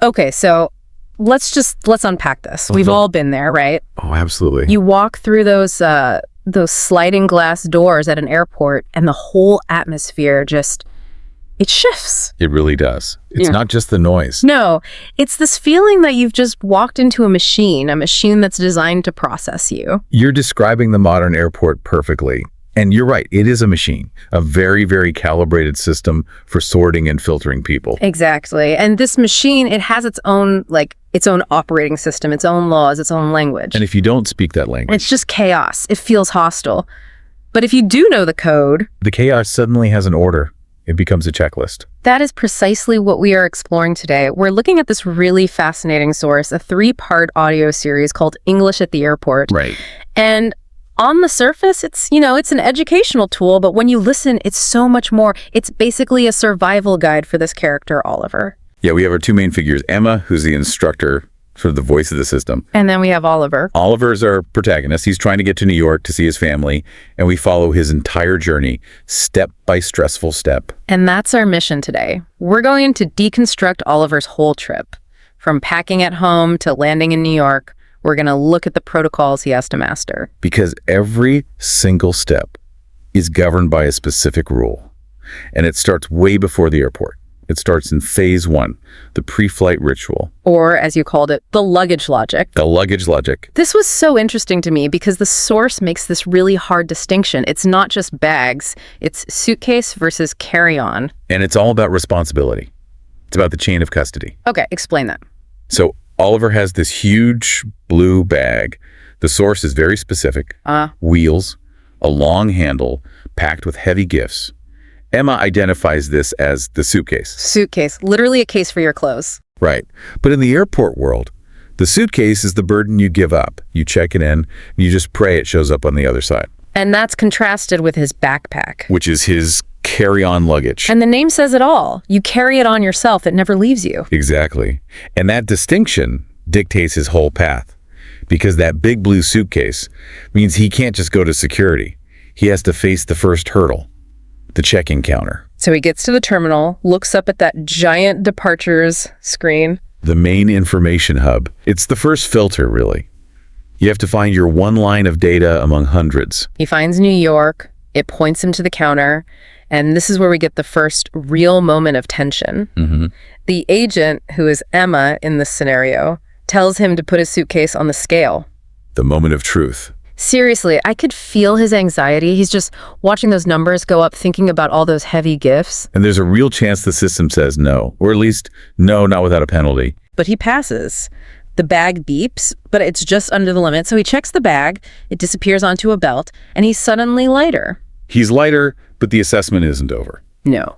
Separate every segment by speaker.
Speaker 1: Okay, so let's unpack this. We've all been there, right?
Speaker 2: Oh, absolutely.
Speaker 1: You walk through those sliding glass doors at an airport, and the whole atmosphere it shifts.
Speaker 2: It really does. It's not just the noise.
Speaker 1: No, it's this feeling that you've just walked into a machine that's designed to process you.
Speaker 2: You're describing the modern airport perfectly. And you're right, it is a machine, a very, very calibrated system for sorting and filtering people.
Speaker 1: Exactly. And this machine, it has its own operating system, its own laws, its own language.
Speaker 2: And if you don't speak that language,
Speaker 1: it's just chaos. It feels hostile. But if you do know the code,
Speaker 2: the chaos suddenly has an order. It becomes a checklist.
Speaker 1: That is precisely what we are exploring today. We're looking at this really fascinating source, a 3-part audio series called English at the Airport.
Speaker 2: Right.
Speaker 1: And on the surface, it's an educational tool, but when you listen, it's so much more. It's basically a survival guide for this character, Oliver.
Speaker 2: Yeah, we have our two main figures, Emma, who's the instructor, sort of the voice of the system.
Speaker 1: And then we have Oliver.
Speaker 2: Oliver is our protagonist. He's trying to get to New York to see his family, and we follow his entire journey, step by stressful step.
Speaker 1: And that's our mission today. We're going to deconstruct Oliver's whole trip. From packing at home to landing in New York, we're going to look at the protocols he has to master.
Speaker 2: Because every single step is governed by a specific rule. And it starts way before the airport. It starts in phase 1, the pre-flight ritual.
Speaker 1: Or, as you called it, the luggage logic.
Speaker 2: The luggage logic.
Speaker 1: This was so interesting to me because the source makes this really hard distinction. It's not just bags. It's suitcase versus carry-on.
Speaker 2: And it's all about responsibility. It's about the chain of custody.
Speaker 1: Okay, explain that.
Speaker 2: So Oliver has this huge blue bag. The source is very specific. Wheels, a long handle, packed with heavy gifts. Emma identifies this as the suitcase.
Speaker 1: Suitcase, literally a case for your clothes.
Speaker 2: Right. But in the airport world, the suitcase is the burden you give up. You check it in, and you just pray it shows up on the other side.
Speaker 1: And that's contrasted with his backpack,
Speaker 2: which is his carry-on luggage.
Speaker 1: And the name says it all. You carry it on yourself. It never leaves you.
Speaker 2: Exactly. And that distinction dictates his whole path. Because that big blue suitcase means he can't just go to security. He has to face the first hurdle. The check-in counter.
Speaker 1: So he gets to the terminal, looks up at that giant departures screen.
Speaker 2: The main information hub. It's the first filter, really. You have to find your one line of data among hundreds.
Speaker 1: He finds New York. It points him to the counter. And this is where we get the first real moment of tension.
Speaker 2: Mm-hmm.
Speaker 1: The agent, who is Emma in this scenario, tells him to put his suitcase on the scale.
Speaker 2: The moment of truth.
Speaker 1: Seriously, I could feel his anxiety. He's just watching those numbers go up, thinking about all those heavy gifts.
Speaker 2: And there's a real chance the system says no, or at least no, not without a penalty.
Speaker 1: But he passes. The bag beeps, but it's just under the limit. So he checks the bag, it disappears onto a belt, and he's suddenly lighter.
Speaker 2: He's lighter, but the assessment isn't over.
Speaker 1: No.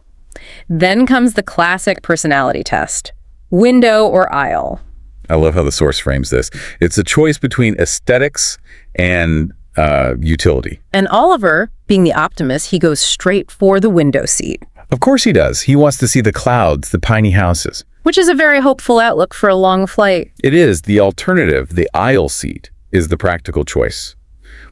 Speaker 1: Then comes the classic personality test. Window or aisle.
Speaker 2: I love how the source frames this. It's a choice between aesthetics and utility.
Speaker 1: And Oliver, being the optimist, he goes straight for the window seat.
Speaker 2: Of course he does. He wants to see the clouds, the tiny houses.
Speaker 1: Which is a very hopeful outlook for a long flight.
Speaker 2: It is. The alternative, the aisle seat, is the practical choice.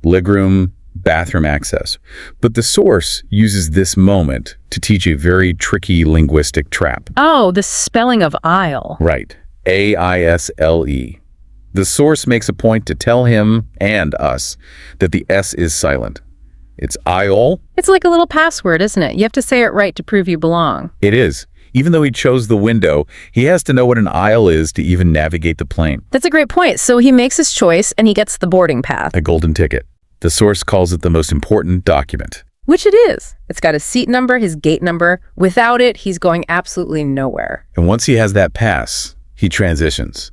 Speaker 2: Legroom, bathroom access. But the source uses this moment to teach a very tricky linguistic trap.
Speaker 1: Oh, the spelling of aisle.
Speaker 2: Right. A-I-S-L-E. The source makes a point to tell him and us that the S is silent. It's aisle.
Speaker 1: It's like a little password, isn't it? You have to say it right to prove you belong.
Speaker 2: It is. Even though he chose the window, he has to know what an aisle is to even navigate the plane.
Speaker 1: That's a great point. So he makes his choice and he gets the boarding pass.
Speaker 2: A golden ticket. The source calls it the most important document.
Speaker 1: Which it is. It's got his seat number, his gate number. Without it, he's going absolutely nowhere.
Speaker 2: And once he has that pass, he transitions.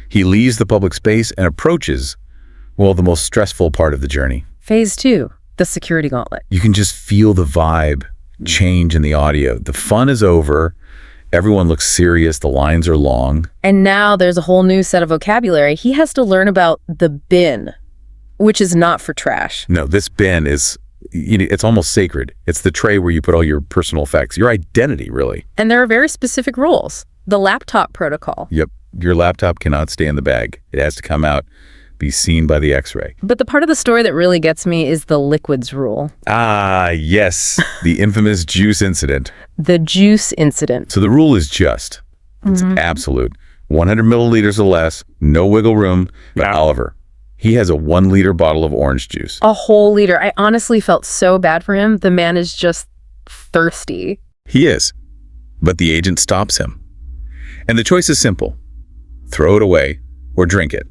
Speaker 2: He leaves the public space and approaches, well, the most stressful part of the journey.
Speaker 1: Phase 2, the security gauntlet.
Speaker 2: You can just feel the vibe change in the audio. The fun is over. Everyone looks serious. The lines are long.
Speaker 1: And now there's a whole new set of vocabulary. He has to learn about the bin, which is not for trash.
Speaker 2: No, this bin is, it's almost sacred. It's the tray where you put all your personal effects, your identity, really.
Speaker 1: And there are very specific rules. The laptop protocol.
Speaker 2: Yep. Your laptop cannot stay in the bag. It has to come out, be seen by the X-ray.
Speaker 1: But the part of the story that really gets me is the liquids rule.
Speaker 2: Ah, yes. The infamous juice incident.
Speaker 1: The juice incident.
Speaker 2: So the rule is just. It's absolute. 100 milliliters or less, no wiggle room. But Oliver, he has a 1-liter bottle of orange juice.
Speaker 1: A whole liter. I honestly felt so bad for him. The man is just thirsty.
Speaker 2: He is. But the agent stops him. And the choice is simple. Throw it away or drink it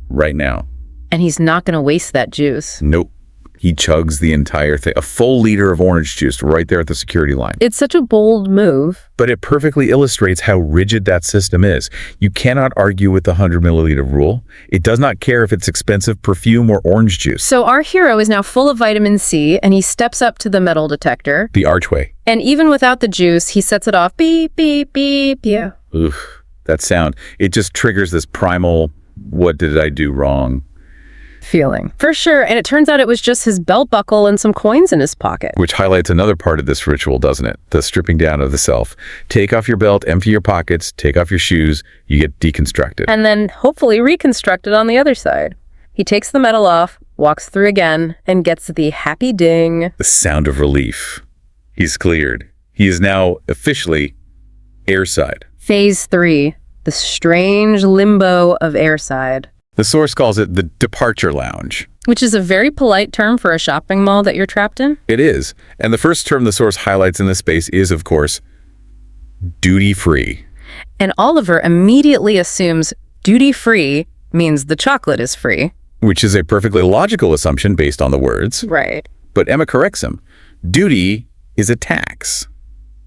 Speaker 2: right now.
Speaker 1: And he's not going to waste that juice.
Speaker 2: Nope. He chugs the entire thing, a full liter of orange juice right there at the security line.
Speaker 1: It's such a bold move.
Speaker 2: But it perfectly illustrates how rigid that system is. You cannot argue with the 100 milliliter rule. It does not care if it's expensive perfume or orange juice.
Speaker 1: So our hero is now full of vitamin C, and he steps up to the metal detector.
Speaker 2: The archway.
Speaker 1: And even without the juice, he sets it off. Beep, beep, beep. Yeah.
Speaker 2: Oof, that sound. It just triggers this primal, what did I do wrong?
Speaker 1: Feeling. For sure. And it turns out it was just his belt buckle and some coins in his pocket.
Speaker 2: Which highlights another part of this ritual, doesn't it? The stripping down of the self. Take off your belt, empty your pockets, take off your shoes, you get deconstructed.
Speaker 1: And then hopefully reconstructed on the other side. He takes the metal off, walks through again, and gets the happy ding.
Speaker 2: The sound of relief. He's cleared. He is now officially airside.
Speaker 1: Phase 3. The strange limbo of airside.
Speaker 2: The source calls it the departure lounge.
Speaker 1: Which is a very polite term for a shopping mall that you're trapped in.
Speaker 2: It is. And the first term the source highlights in this space is, of course, duty-free.
Speaker 1: And Oliver immediately assumes duty-free means the chocolate is free.
Speaker 2: Which is a perfectly logical assumption based on the words.
Speaker 1: Right.
Speaker 2: But Emma corrects him. Duty is a tax.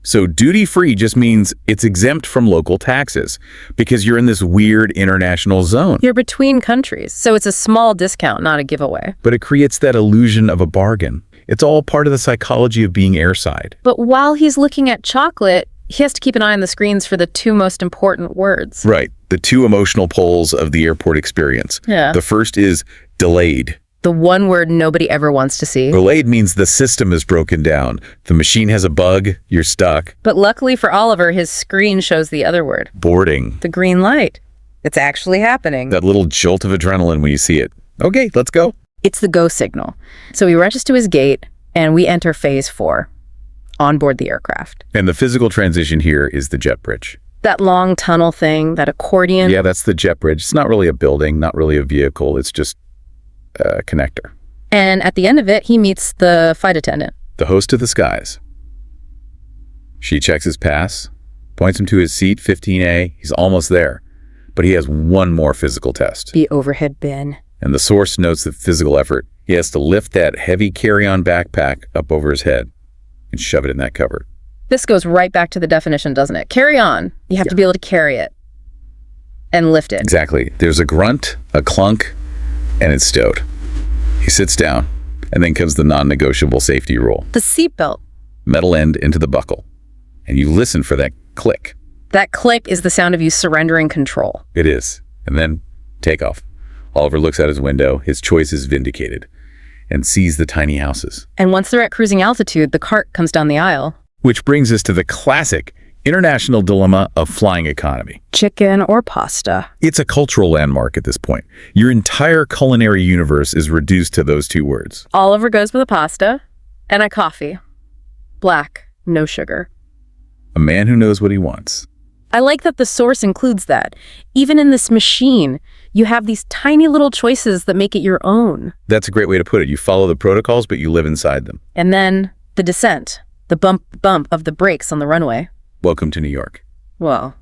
Speaker 2: So duty-free just means it's exempt from local taxes because you're in this weird international zone.
Speaker 1: You're between countries, so it's a small discount, not a giveaway.
Speaker 2: But it creates that illusion of a bargain. It's all part of the psychology of being airside.
Speaker 1: But while he's looking at chocolate, he has to keep an eye on the screens for the 2 most important words.
Speaker 2: Right. The 2 emotional poles of the airport experience.
Speaker 1: Yeah.
Speaker 2: The first is delayed.
Speaker 1: The one word nobody ever wants to see.
Speaker 2: Delayed means the system is broken down. The machine has a bug, you're stuck.
Speaker 1: But luckily for Oliver, his screen shows the other word.
Speaker 2: Boarding.
Speaker 1: The green light. It's actually happening.
Speaker 2: That little jolt of adrenaline when you see it. Okay, let's go.
Speaker 1: It's the go signal. So he rushes to his gate, and we enter phase 4, on board the aircraft.
Speaker 2: And the physical transition here is the jet bridge.
Speaker 1: That long tunnel thing, that accordion.
Speaker 2: Yeah, that's the jet bridge. It's not really a building, not really a vehicle. It's just a connector.
Speaker 1: And at the end of it, he meets the flight attendant.
Speaker 2: The host of the skies. She checks his pass, points him to his seat, 15A. He's almost there, but he has one more physical test.
Speaker 1: The overhead bin.
Speaker 2: And the source notes the physical effort. He has to lift that heavy carry-on backpack up over his head and shove it in that cupboard.
Speaker 1: This goes right back to the definition, doesn't it? Carry on. You have to be able to carry it and lift it.
Speaker 2: Exactly. There's a grunt, a clunk, and it's stowed. He sits down, and then comes the non-negotiable safety rule.
Speaker 1: The seatbelt.
Speaker 2: Metal end into the buckle. And you listen for that click.
Speaker 1: That click is the sound of you surrendering control.
Speaker 2: It is. And then takeoff. Oliver looks out his window, his choice is vindicated, and sees the tiny houses.
Speaker 1: And once they're at cruising altitude, the cart comes down the aisle.
Speaker 2: Which brings us to the classic international dilemma of flying economy.
Speaker 1: Chicken or pasta?
Speaker 2: It's a cultural landmark at this point. Your entire culinary universe is reduced to those 2 words.
Speaker 1: Oliver goes with a pasta and a coffee. Black, no sugar.
Speaker 2: A man who knows what he wants.
Speaker 1: I like that the source includes that. Even in this machine, you have these tiny little choices that make it your own.
Speaker 2: That's a great way to put it. You follow the protocols, but you live inside them.
Speaker 1: And then the descent, the bump of the brakes on the runway.
Speaker 2: Welcome to New York.
Speaker 1: Well,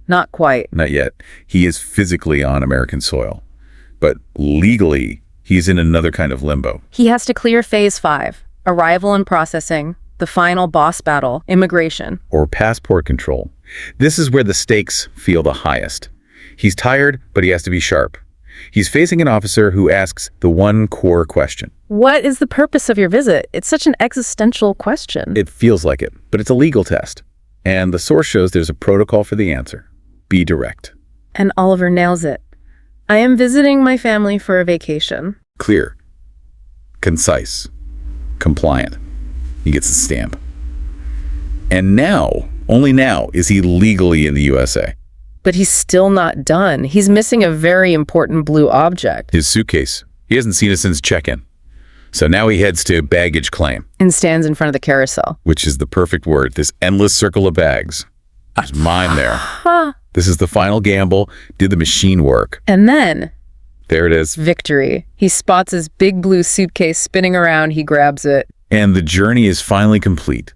Speaker 1: not quite.
Speaker 2: Not yet. He is physically on American soil, but legally, he's in another kind of limbo.
Speaker 1: He has to clear phase 5, arrival and processing, the final boss battle, immigration.
Speaker 2: Or passport control. This is where the stakes feel the highest. He's tired, but he has to be sharp. He's facing an officer who asks the one core question.
Speaker 1: What is the purpose of your visit? It's such an existential question.
Speaker 2: It feels like it, but it's a legal test. And the source shows there's a protocol for the answer. Be direct.
Speaker 1: And Oliver nails it. I am visiting my family for a vacation.
Speaker 2: Clear. Concise. Compliant. He gets the stamp. And now, only now, is he legally in the USA.
Speaker 1: But he's still not done. He's missing a very important blue object.
Speaker 2: His suitcase. He hasn't seen it since check-in. So now he heads to baggage claim.
Speaker 1: And stands in front of the carousel.
Speaker 2: Which is the perfect word, this endless circle of bags. There's mine there. This is the final gamble. Did the machine work?
Speaker 1: And then...
Speaker 2: there it is.
Speaker 1: victory. He spots his big blue suitcase spinning around. He grabs it.
Speaker 2: And the journey is finally complete.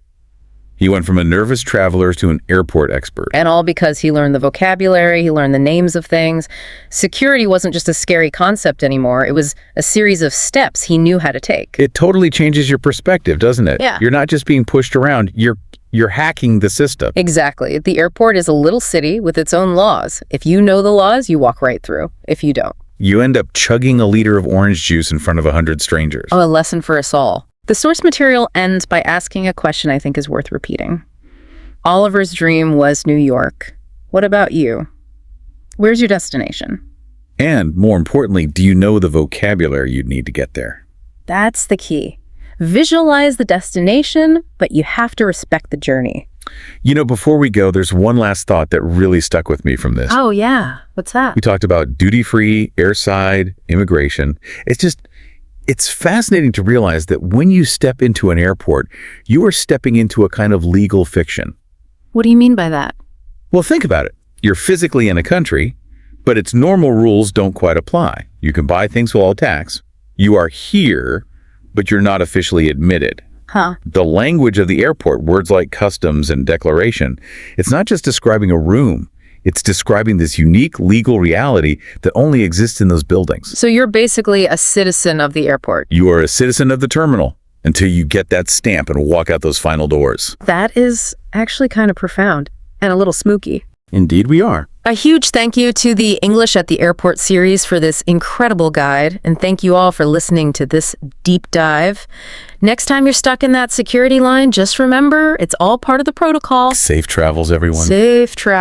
Speaker 2: He went from a nervous traveler to an airport expert.
Speaker 1: And all because he learned the vocabulary, he learned the names of things. Security wasn't just a scary concept anymore. It was a series of steps he knew how to take.
Speaker 2: It totally changes your perspective, doesn't it?
Speaker 1: Yeah.
Speaker 2: You're not just being pushed around. You're hacking the system.
Speaker 1: Exactly. The airport is a little city with its own laws. If you know the laws, you walk right through. If you don't,
Speaker 2: You end up chugging a liter of orange juice in front of 100 strangers.
Speaker 1: a lesson for us all. The source material ends by asking a question I think is worth repeating. Oliver's dream was New York. What about you? Where's your destination?
Speaker 2: And more importantly, do you know the vocabulary you'd need to get there?
Speaker 1: That's the key. Visualize the destination, but you have to respect the journey.
Speaker 2: You know, before we go, there's one last thought that really stuck with me from this.
Speaker 1: Oh, yeah. What's that?
Speaker 2: We talked about duty-free, airside, immigration. It's fascinating to realize that when you step into an airport, you are stepping into a kind of legal fiction.
Speaker 1: What do you mean by that?
Speaker 2: Well, think about it. You're physically in a country, but its normal rules don't quite apply. You can buy things without tax. You are here, but you're not officially admitted.
Speaker 1: Huh.
Speaker 2: The language of the airport, words like customs and declaration, it's not just describing a room. It's describing this unique legal reality that only exists in those buildings.
Speaker 1: So you're basically a citizen of the airport.
Speaker 2: You are a citizen of the terminal until you get that stamp and walk out those final doors.
Speaker 1: That is actually kind of profound and a little spooky.
Speaker 2: Indeed we are.
Speaker 1: A huge thank you to the English at the Airport series for this incredible guide, and thank you all for listening to this deep dive. Next time you're stuck in that security line, just remember, it's all part of the protocol.
Speaker 2: Safe travels, everyone.
Speaker 1: Safe travel.